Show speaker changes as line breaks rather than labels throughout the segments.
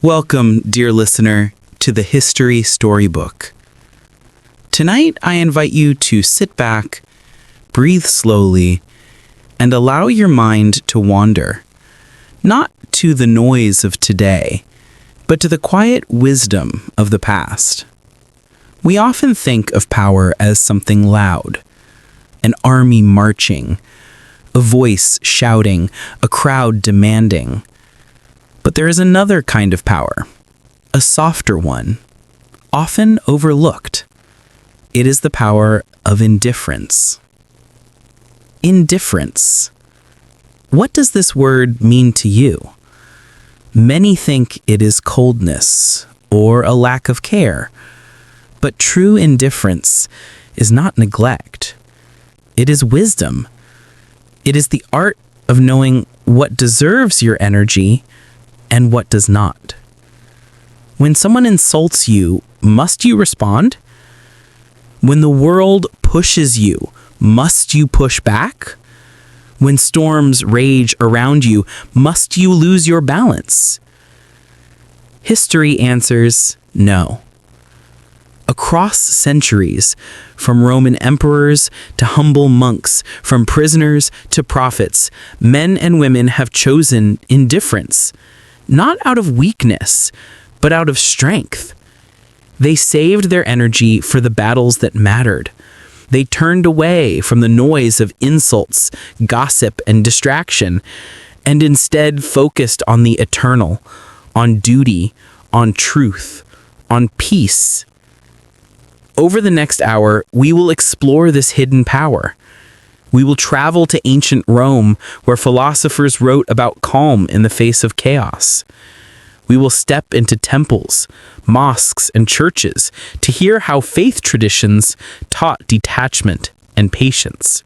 Welcome, dear listener, to the History Storybook. Tonight, I invite you to sit back, breathe slowly, and allow your mind to wander, not to the noise of today, but to the quiet wisdom of the past. We often think of power as something loud, an army marching, a voice shouting, a crowd demanding. But there is another kind of power, a softer one, often overlooked. It is the power of indifference. Indifference. What does this word mean to you? Many think it is coldness or a lack of care, but true indifference is not neglect. It is wisdom. It is the art of knowing what deserves your energy and what does not. When someone insults you, must you respond? When the world pushes you, must you push back? When storms rage around you, must you lose your balance? History answers no. Across centuries, from Roman emperors to humble monks, from prisoners to prophets, men and women have chosen indifference. Not out of weakness, but out of strength. They saved their energy for the battles that mattered. They turned away from the noise of insults, gossip, and distraction, and instead focused on the eternal, on duty, on truth, on peace. Over the next hour, we will explore this hidden power. We will travel to ancient Rome, where philosophers wrote about calm in the face of chaos. We will step into temples, mosques, and churches to hear how faith traditions taught detachment and patience.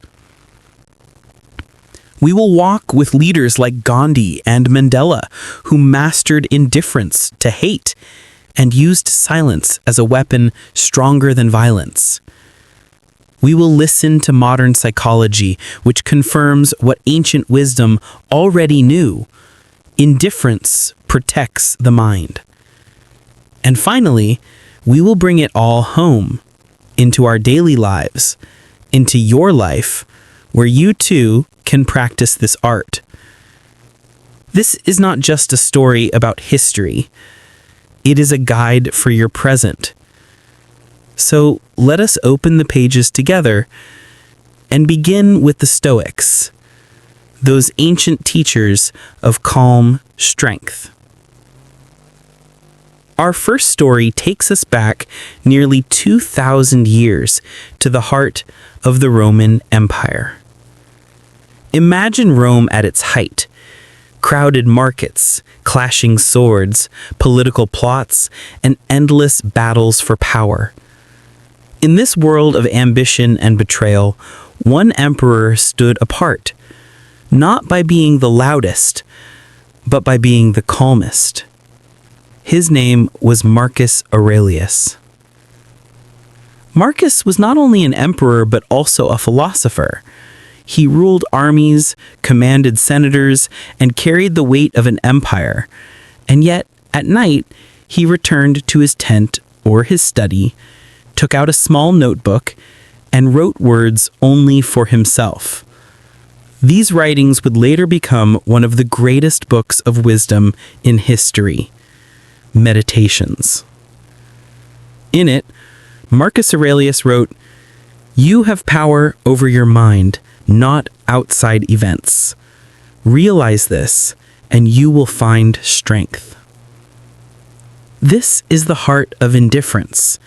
We will walk with leaders like Gandhi and Mandela, who mastered indifference to hate and used silence as a weapon stronger than violence. We will listen to modern psychology, which confirms what ancient wisdom already knew. Indifference protects the mind. And finally, we will bring it all home, into our daily lives, into your life, where you too can practice this art. This is not just a story about history. It is a guide for your present. So let us open the pages together and begin with the Stoics, those ancient teachers of calm strength. Our first story takes us back nearly 2,000 years to the heart of the Roman Empire. Imagine Rome at its height. Crowded markets, clashing swords, political plots, and endless battles for power. In this world of ambition and betrayal, one emperor stood apart, not by being the loudest, but by being the calmest. His name was Marcus Aurelius. Marcus was not only an emperor, but also a philosopher. He ruled armies, commanded senators, and carried the weight of an empire. And yet, at night, he returned to his tent or his study, took out a small notebook, and wrote words only for himself. These writings would later become one of the greatest books of wisdom in history, Meditations. In it, Marcus Aurelius wrote, "You have power over your mind, not outside events. Realize this, and you will find strength." This is the heart of indifference.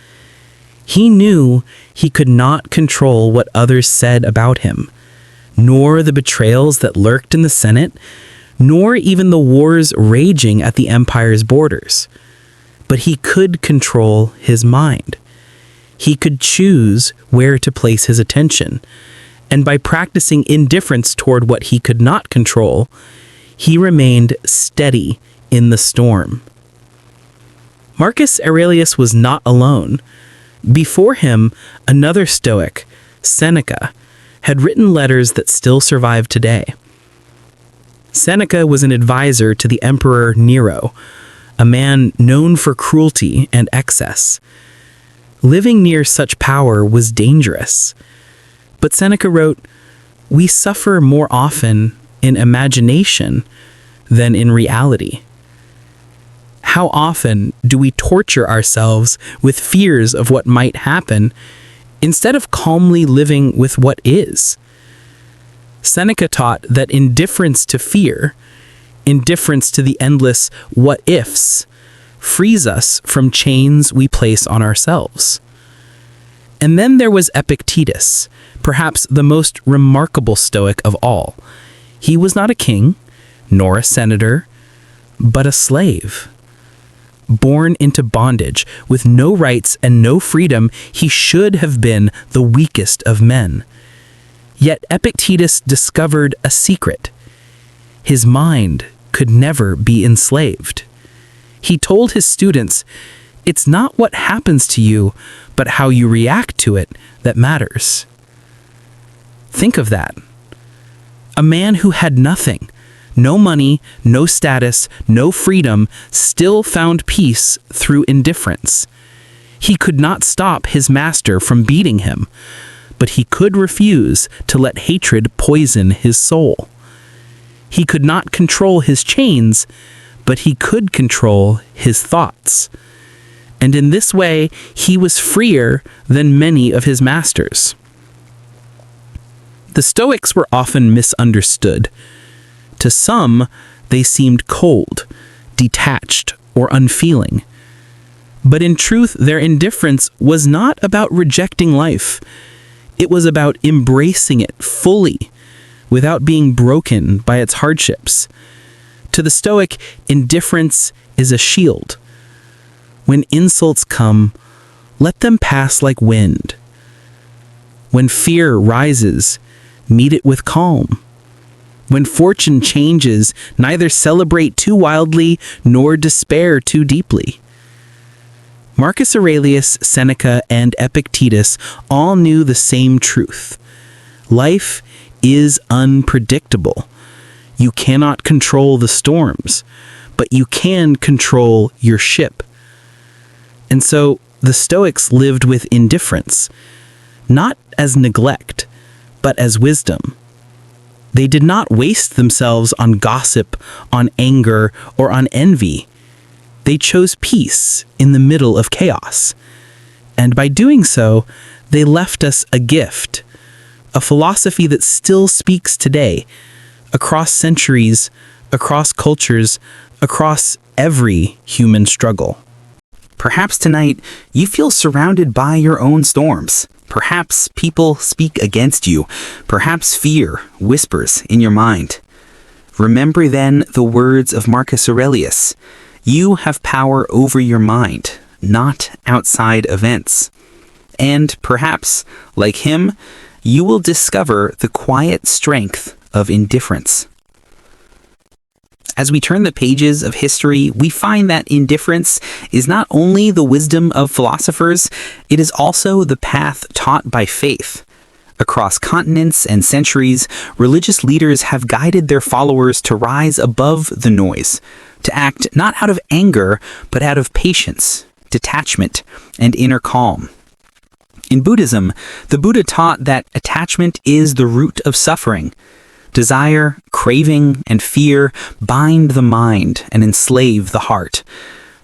He knew he could not control what others said about him, nor the betrayals that lurked in the Senate, nor even the wars raging at the empire's borders. But he could control his mind. He could choose where to place his attention, and by practicing indifference toward what he could not control, he remained steady in the storm. Marcus Aurelius was not alone. Before him, another Stoic, Seneca, had written letters that still survive today. Seneca was an advisor to the Emperor Nero, a man known for cruelty and excess. Living near such power was dangerous. But Seneca wrote, "We suffer more often in imagination than in reality." How often do we torture ourselves with fears of what might happen instead of calmly living with what is? Seneca taught that indifference to fear, indifference to the endless what-ifs, frees us from chains we place on ourselves. And then there was Epictetus, perhaps the most remarkable Stoic of all. He was not a king, nor a senator, but a slave. Born into bondage, with no rights and no freedom, he should have been the weakest of men. Yet Epictetus discovered a secret. His mind could never be enslaved. He told his students, "It's not what happens to you, but how you react to it that matters." Think of that. A man who had nothing, no money, no status, no freedom, still found peace through indifference. He could not stop his master from beating him, but he could refuse to let hatred poison his soul. He could not control his chains, but he could control his thoughts. And in this way, he was freer than many of his masters. The Stoics were often misunderstood. To some, they seemed cold, detached, or unfeeling. But in truth, their indifference was not about rejecting life. It was about embracing it fully, without being broken by its hardships. To the Stoic, indifference is a shield. When insults come, let them pass like wind. When fear rises, meet it with calm. When fortune changes, neither celebrate too wildly nor despair too deeply. Marcus Aurelius, Seneca, and Epictetus all knew the same truth. Life is unpredictable. You cannot control the storms, but you can control your ship. And so the Stoics lived with indifference, not as neglect, but as wisdom. They did not waste themselves on gossip, on anger, or on envy. They chose peace in the middle of chaos. And by doing so, they left us a gift, a philosophy that still speaks today, across centuries, across cultures, across every human struggle.
Perhaps tonight you feel surrounded by your own storms. Perhaps people speak against you. Perhaps fear whispers in your mind. Remember then the words of Marcus Aurelius. You have power over your mind, not outside events. And perhaps, like him, you will discover the quiet strength of indifference. As we turn the pages of history, we find that indifference is not only the wisdom of philosophers, it is also the path taught by faith. Across continents and centuries, religious leaders have guided their followers to rise above the noise, to act not out of anger, but out of patience, detachment, and inner calm. In Buddhism, the Buddha taught that attachment is the root of suffering. Desire, craving, and fear bind the mind and enslave the heart.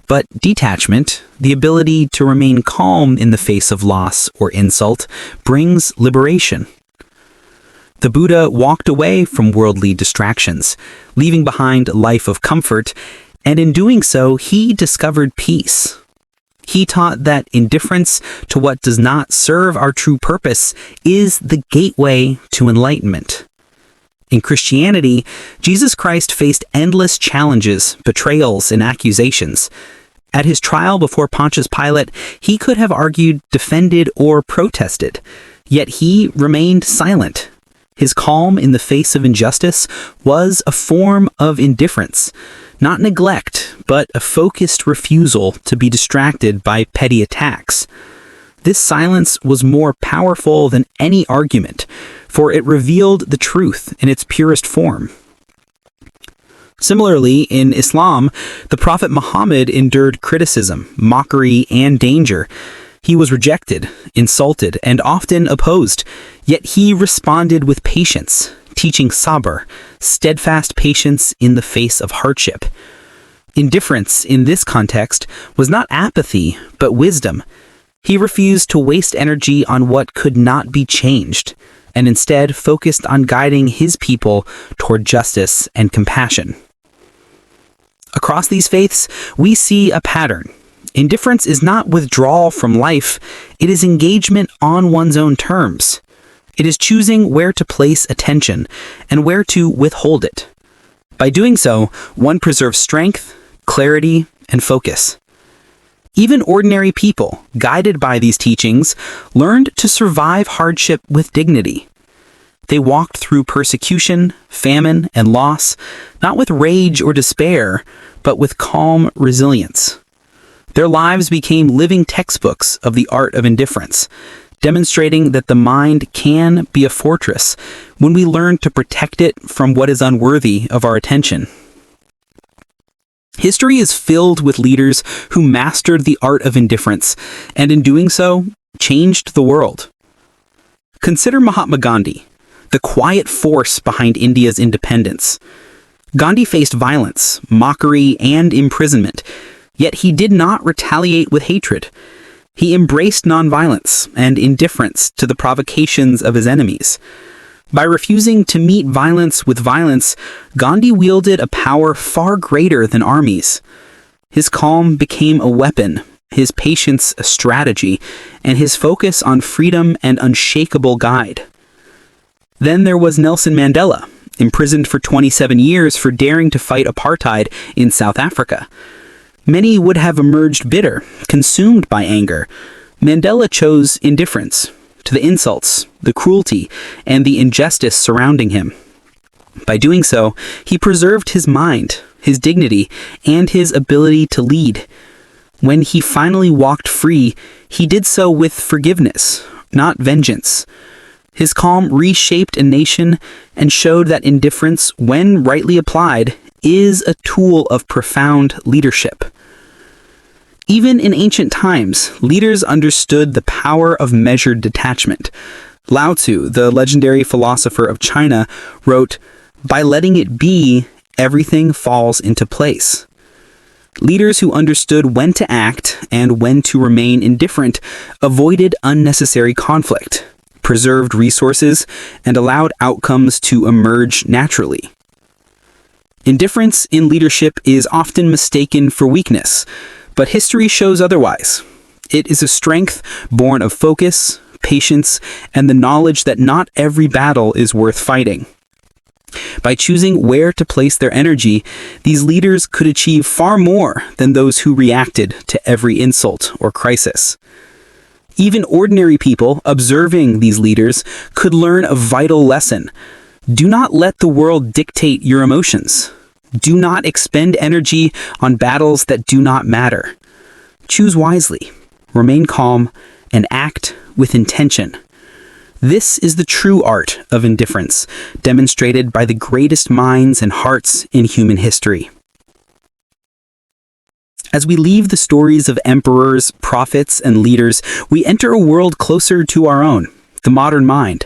But detachment, the ability to remain calm in the face of loss or insult, brings liberation. The Buddha walked away from worldly distractions, leaving behind a life of comfort, and in doing so, he discovered peace. He taught that indifference to what does not serve our true purpose is the gateway to enlightenment. In Christianity, Jesus Christ faced endless challenges, betrayals, and accusations. At his trial before Pontius Pilate, he could have argued, defended, or protested, yet he remained silent. His calm in the face of injustice was a form of indifference, not neglect, but a focused refusal to be distracted by petty attacks. This silence was more powerful than any argument, for it revealed the truth in its purest form. Similarly, in Islam, the Prophet Muhammad endured criticism, mockery, and danger. He was rejected, insulted, and often opposed, yet he responded with patience, teaching sabr, steadfast patience in the face of hardship. Indifference in this context was not apathy, but wisdom. He refused to waste energy on what could not be changed, and instead focused on guiding his people toward justice and compassion. Across these faiths, we see a pattern. Indifference is not withdrawal from life, it is engagement on one's own terms. It is choosing where to place attention and where to withhold it. By doing so, one preserves strength, clarity, and focus. Even ordinary people, guided by these teachings, learned to survive hardship with dignity. They walked through persecution, famine, and loss, not with rage or despair, but with calm resilience. Their lives became living textbooks of the art of indifference, demonstrating that the mind can be a fortress when we learn to protect it from what is unworthy of our attention. History is filled with leaders who mastered the art of indifference, and in doing so, changed the world. Consider Mahatma Gandhi, the quiet force behind India's independence. Gandhi faced violence, mockery, and imprisonment, yet he did not retaliate with hatred. He embraced nonviolence and indifference to the provocations of his enemies. By refusing to meet violence with violence, Gandhi wielded a power far greater than armies. His calm became a weapon, his patience a strategy, and his focus on freedom an unshakable guide. Then there was Nelson Mandela, imprisoned for 27 years for daring to fight apartheid in South Africa. Many would have emerged bitter, consumed by anger. Mandela chose indifference to the insults, the cruelty, and the injustice surrounding him. By doing so, he preserved his mind, his dignity, and his ability to lead. When he finally walked free, he did so with forgiveness, not vengeance. His calm reshaped a nation and showed that indifference, when rightly applied, is a tool of profound leadership. Even in ancient times, leaders understood the power of measured detachment. Lao Tzu, the legendary philosopher of China, wrote, "By letting it be, everything falls into place." Leaders who understood when to act and when to remain indifferent avoided unnecessary conflict, preserved resources, and allowed outcomes to emerge naturally. Indifference in leadership is often mistaken for weakness, but history shows otherwise. It is a strength born of focus, patience, and the knowledge that not every battle is worth fighting. By choosing where to place their energy, these leaders could achieve far more than those who reacted to every insult or crisis. Even ordinary people observing these leaders could learn a vital lesson. Do not let the world dictate your emotions. Do not expend energy on battles that do not matter. Choose wisely, remain calm, and act with intention. This is the true art of indifference, demonstrated by the greatest minds and hearts in human history. As we leave the stories of emperors, prophets, and leaders, we enter a world closer to our own, the modern mind.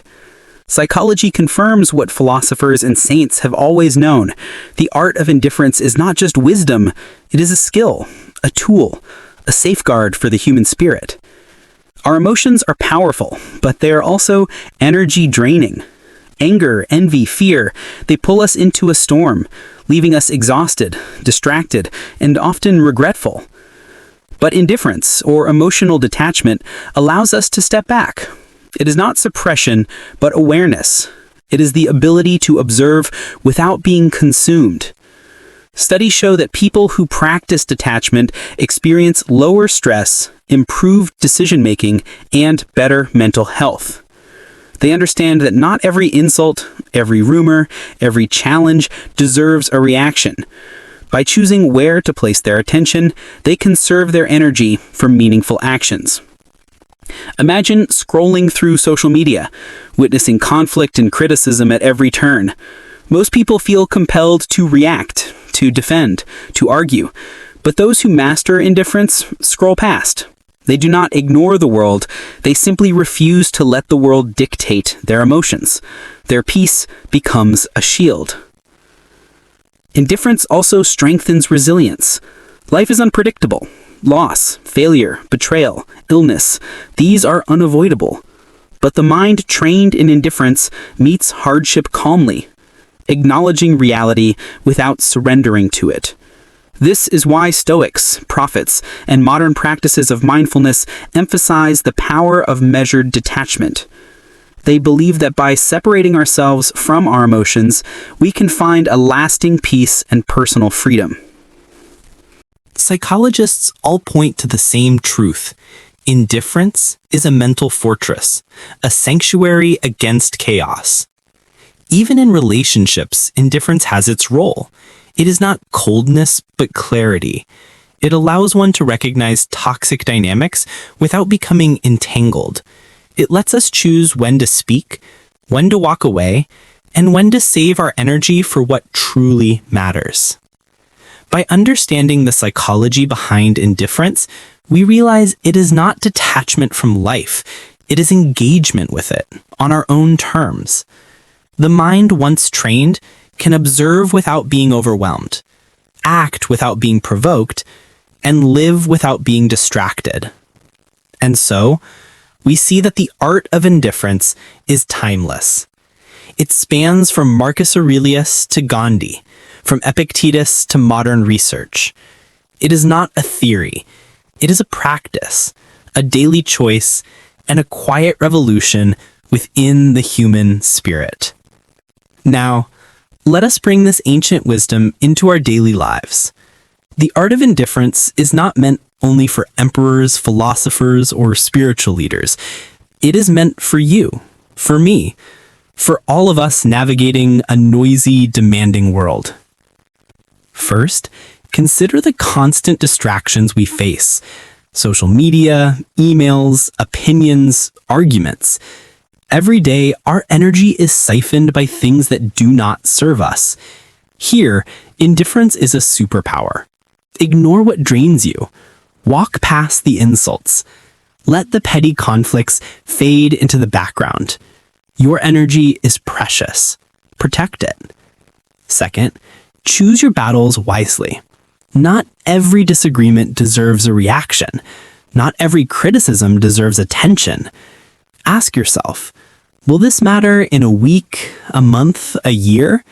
Psychology confirms what philosophers and saints have always known. The art of indifference is not just wisdom, it is a skill, a tool, a safeguard for the human spirit. Our emotions are powerful, but they are also energy draining. Anger, envy, fear, they pull us into a storm, leaving us exhausted, distracted, and often regretful. But indifference, or emotional detachment, allows us to step back. It is not suppression, but awareness. It is the ability to observe without being consumed. Studies show that people who practice detachment experience lower stress, improved decision-making, and better mental health. They understand that not every insult, every rumor, every challenge deserves a reaction. By choosing where to place their attention, they conserve their energy for meaningful actions. Imagine scrolling through social media, witnessing conflict and criticism at every turn. Most people feel compelled to react, to defend, to argue. But those who master indifference scroll past. They do not ignore the world, they simply refuse to let the world dictate their emotions. Their peace becomes a shield. Indifference also strengthens resilience. Life is unpredictable. Loss, failure, betrayal, illness, these are unavoidable. But the mind trained in indifference meets hardship calmly, acknowledging reality without surrendering to it. This is why Stoics, prophets, and modern practices of mindfulness emphasize the power of measured detachment. They believe that by separating ourselves from our emotions, we can find a lasting peace and personal freedom.
Psychologists all point to the same truth. Indifference is a mental fortress, a sanctuary against chaos. Even in relationships, indifference has its role. It is not coldness, but clarity. It allows one to recognize toxic dynamics without becoming entangled. It lets us choose when to speak, when to walk away, and when to save our energy for what truly matters. By understanding the psychology behind indifference, we realize it is not detachment from life. It is engagement with it, on our own terms. The mind, once trained, can observe without being overwhelmed, act without being provoked, and live without being distracted. And so, we see that the art of indifference is timeless. It spans from Marcus Aurelius to Gandhi, from Epictetus to modern research. It is not a theory. It is a practice, a daily choice, and a quiet revolution within the human spirit. Now, let us bring this ancient wisdom into our daily lives. The art of indifference is not meant only for emperors, philosophers, or spiritual leaders. It is meant for you, for me, for all of us navigating a noisy, demanding world. First, consider the constant distractions we face. Social media, emails, opinions, arguments. Every day, our energy is siphoned by things that do not serve us. Here, indifference is a superpower. Ignore what drains you. Walk past the insults. Let the petty conflicts fade into the background. Your energy is precious. Protect it. Second, choose your battles wisely. Not every disagreement deserves a reaction. Not every criticism deserves attention. Ask yourself, will this matter in a week, a month, a year?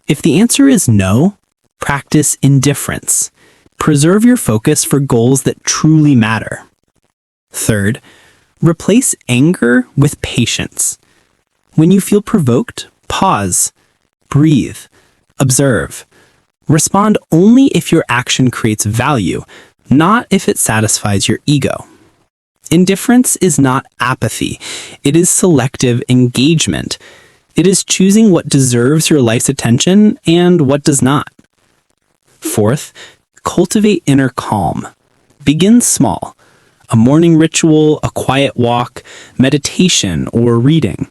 If the answer is no, practice indifference. Preserve your focus for goals that truly matter. Third, replace anger with patience. When you feel provoked, pause, breathe, observe. Respond only if your action creates value, not if it satisfies your ego. Indifference is not apathy. It is selective engagement. It is choosing what deserves your life's attention and what does not. Fourth, cultivate inner calm. Begin small. A morning ritual, a quiet walk, meditation, or reading.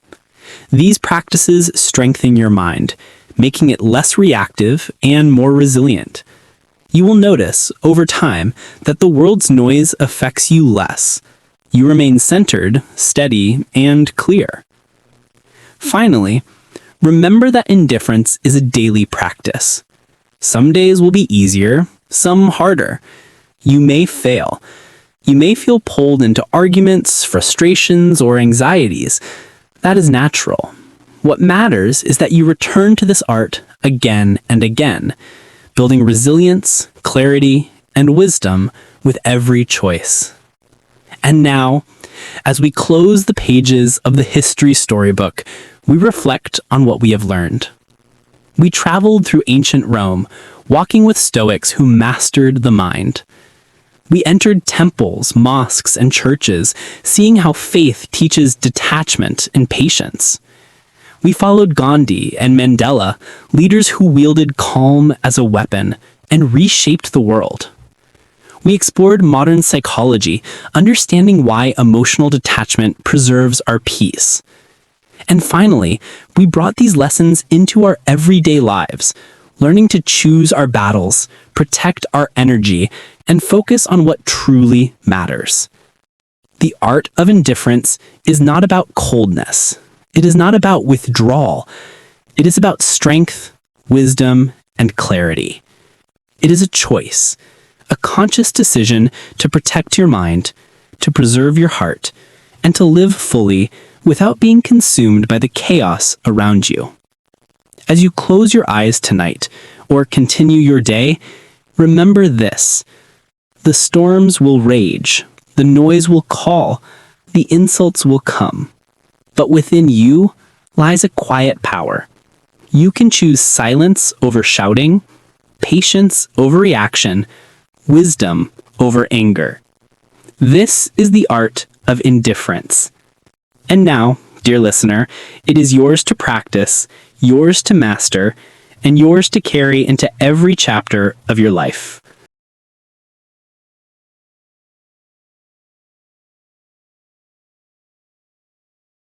These practices strengthen your mind, making it less reactive and more resilient. You will notice, over time, that the world's noise affects you less. You remain centered, steady, and clear. Finally, remember that indifference is a daily practice. Some days will be easier, some harder. You may fail. You may feel pulled into arguments, frustrations, or anxieties. That is natural. What matters is that you return to this art again and again, building resilience, clarity, and wisdom with every choice. And now, as we close the pages of the history storybook, we reflect on what we have learned. We traveled through ancient Rome, walking with Stoics who mastered the mind. We entered temples, mosques, and churches, seeing how faith teaches detachment and patience. We followed Gandhi and Mandela, leaders who wielded calm as a weapon and reshaped the world. We explored modern psychology, understanding why emotional detachment preserves our peace. And finally, we brought these lessons into our everyday lives, learning to choose our battles, protect our energy, and focus on what truly matters. The art of indifference is not about coldness. It is not about withdrawal. It is about strength, wisdom, and clarity. It is a choice, a conscious decision to protect your mind, to preserve your heart, and to live fully without being consumed by the chaos around you. As you close your eyes tonight or continue your day, remember this. The storms will rage, the noise will call, the insults will come. But within you lies a quiet power. You can choose silence over shouting, patience over reaction, wisdom over anger. This is the art of indifference. And now, dear listener, it is yours to practice, yours to master, and yours to carry into every chapter of your life.